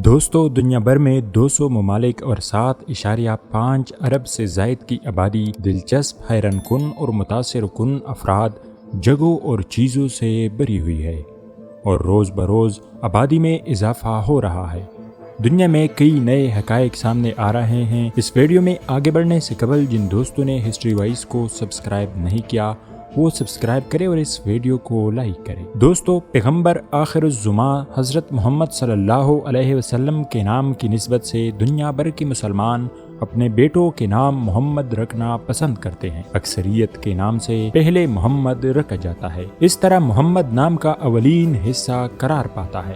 دوستو، دنیا بھر میں 200 ممالک اور 7.5 ارب سے زائد کی آبادی دلچسپ، حیران کن اور متاثر کن افراد، جگہوں اور چیزوں سے بھری ہوئی ہے، اور روز بروز آبادی میں اضافہ ہو رہا ہے۔ دنیا میں کئی نئے حقائق سامنے آ رہے ہیں۔ اس ویڈیو میں آگے بڑھنے سے قبل جن دوستوں نے ہسٹری وائز کو سبسکرائب نہیں کیا وہ سبسکرائب کرے اور اس ویڈیو کو لائک کرے۔ دوستو، پیغمبر آخر الزماں حضرت محمد صلی اللہ علیہ وسلم کے نام کی نسبت سے دنیا بھر کے مسلمان اپنے بیٹوں کے نام محمد رکھنا پسند کرتے ہیں۔ اکثریت کے نام سے پہلے محمد رکھا جاتا ہے۔ اس طرح محمد نام کا اولین حصہ قرار پاتا ہے۔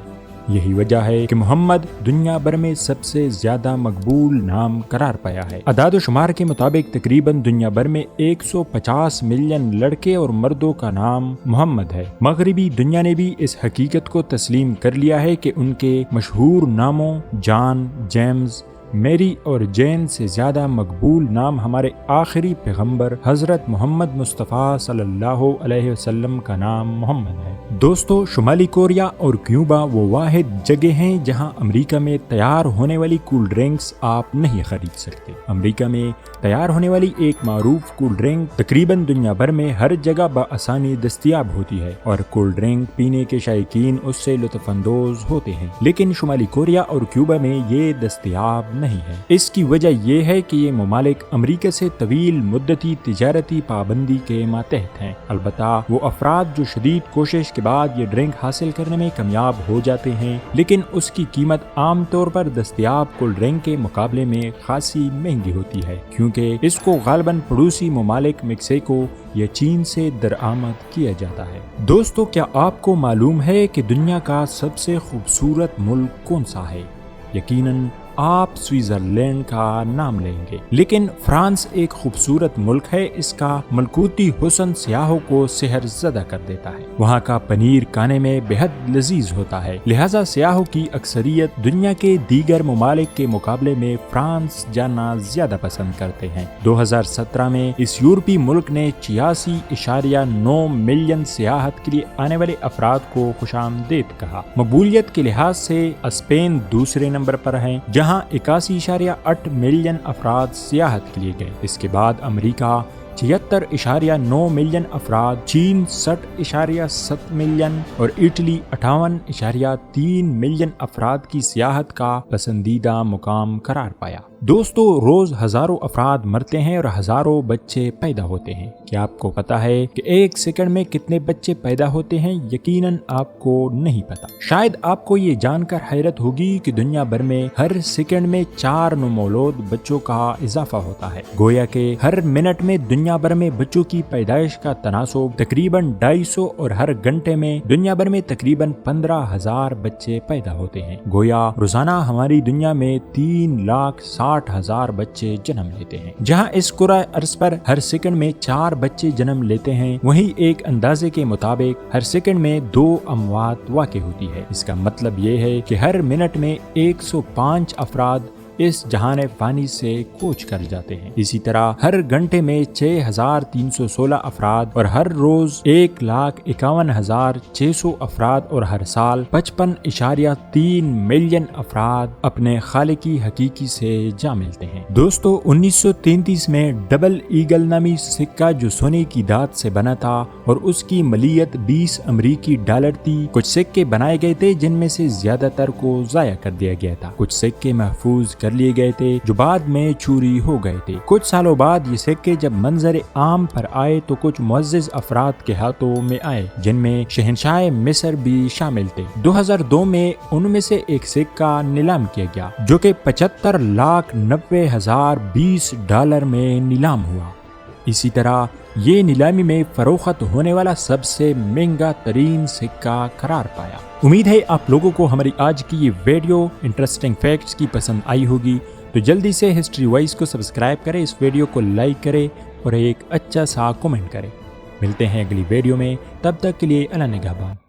یہی وجہ ہے کہ محمد دنیا بھر میں سب سے زیادہ مقبول نام قرار پایا ہے۔ اعداد و شمار کے مطابق تقریباً دنیا بھر میں 150 ملین لڑکے اور مردوں کا نام محمد ہے۔ مغربی دنیا نے بھی اس حقیقت کو تسلیم کر لیا ہے کہ ان کے مشہور ناموں جان، جیمز، میری اور جین سے زیادہ مقبول نام ہمارے آخری پیغمبر حضرت محمد مصطفیٰ صلی اللہ علیہ وسلم کا نام محمد ہے۔ دوستو، شمالی کوریا اور کیوبا وہ واحد جگہ ہیں جہاں امریکہ میں تیار ہونے والی کول ڈرنکس آپ نہیں خرید سکتے۔ امریکہ میں تیار ہونے والی ایک معروف کول ڈرنک تقریباً دنیا بھر میں ہر جگہ بآسانی دستیاب ہوتی ہے، اور کول ڈرنک پینے کے شائقین اس سے لطف اندوز ہوتے ہیں، لیکن شمالی کوریا اور کیوبا میں یہ دستیاب نہیں ہے۔ اس کی وجہ یہ ہے کہ یہ ممالک امریکہ سے طویل مدتی تجارتی پابندی کے ماتحت ہیں۔ البتہ وہ افراد جو شدید کوشش کے بعد یہ ڈرنک حاصل کرنے میں کامیاب ہو جاتے ہیں، لیکن اس کی قیمت عام طور پر دستیاب کول ڈرنک کے مقابلے میں خاصی مہنگی ہوتی ہے، کیونکہ اس کو غالباً پڑوسی ممالک میکسیکو یا چین سے درآمد کیا جاتا ہے۔ دوستو، کیا آپ کو معلوم ہے کہ دنیا کا سب سے خوبصورت ملک کون سا ہے؟ یقیناً آپ سوئٹزرلینڈ کا نام لیں گے، لیکن فرانس ایک خوبصورت ملک ہے۔ اس کا ملکوتی حسن سیاحوں کو سحر زدہ کر دیتا ہے۔ وہاں کا پنیر کھانے میں بہت لذیذ ہوتا ہے، لہٰذا سیاحوں کی اکثریت دنیا کے دیگر ممالک کے مقابلے میں فرانس جانا زیادہ پسند کرتے ہیں۔ 2017 میں اس یورپی ملک نے 86.9 ملین سیاحت کے لیے آنے والے افراد کو خوش آمدید کہا۔ مقبولیت کے لحاظ سے اسپین دوسرے نمبر پر ہے، جہاں 81.8 ملین افراد سیاحت کے لیے گئے۔ اس کے بعد امریکہ 76.9 ملین افراد، چین 60.7 ملین اور اٹلی 58.3 ملین افراد کی سیاحت کا پسندیدہ مقام قرار پایا۔ دوستو، روز ہزاروں افراد مرتے ہیں اور ہزاروں بچے پیدا ہوتے ہیں۔ کیا آپ کو پتا ہے کہ ایک سیکنڈ میں کتنے بچے پیدا ہوتے ہیں؟ یقیناً آپ کو نہیں پتا۔ شاید آپ کو یہ جان کر حیرت ہوگی کہ دنیا بھر میں ہر سیکنڈ میں 4 نومولود بچوں کا اضافہ ہوتا ہے۔ گویا کہ ہر منٹ میں دنیا بھر میں بچوں کی پیدائش کا تناسب تقریباً 250 اور ہر گھنٹے میں دنیا بھر میں تقریباً 15,000 بچے پیدا ہوتے ہیں۔ گویا روزانہ ہماری دنیا میں 3,60,000 بچے جنم لیتے ہیں۔ جہاں اس کرۂ ارض پر ہر سیکنڈ میں 4 بچے جنم لیتے ہیں، وہیں ایک اندازے کے مطابق ہر سیکنڈ میں 2 اموات واقع ہوتی ہے۔ اس کا مطلب یہ ہے کہ ہر منٹ میں 105 افراد اس جہان فانی سے کوچ کر جاتے ہیں۔ اسی طرح ہر گھنٹے میں 6,316 افراد اور ہر روز 1,51,600 افراد اور ہر سال 55.3 ملین افراد اپنے خالق کی حقیقی سے جا ملتے ہیں۔ دوستو، 1933 میں ڈبل ایگل نامی سکہ جو سونے کی دھات سے بنا تھا اور اس کی ملیت 20 امریکی ڈالر تھی، کچھ سکے بنائے گئے تھے جن میں سے زیادہ تر کو ضائع کر دیا گیا تھا۔ کچھ سکے محفوظ کر لیے گئے تھے جو بعد میں چوری ہو گئے تھے۔ کچھ سالوں بعد یہ سکے جب منظر عام پر آئے تو کچھ معزز افراد کے ہاتھوں میں آئے، جن میں شہنشاہ مصر بھی شامل تھے۔ 2002 میں ان میں سے ایک سکہ نیلام کیا گیا جو کہ 75,90,020 ڈالر میں نیلام ہوا۔ اسی طرح یہ نیلامی میں فروخت ہونے والا سب سے مہنگا ترین سکہ قرار پایا۔ امید ہے آپ لوگوں کو ہماری آج کی یہ ویڈیو انٹرسٹنگ فیکٹس کی پسند آئی ہوگی، تو جلدی سے ہسٹری وائز کو سبسکرائب کریں، اس ویڈیو کو لائک کریں اور ایک اچھا سا کمنٹ کریں۔ ملتے ہیں اگلی ویڈیو میں، تب تک کے لیے اللہ نگہبان۔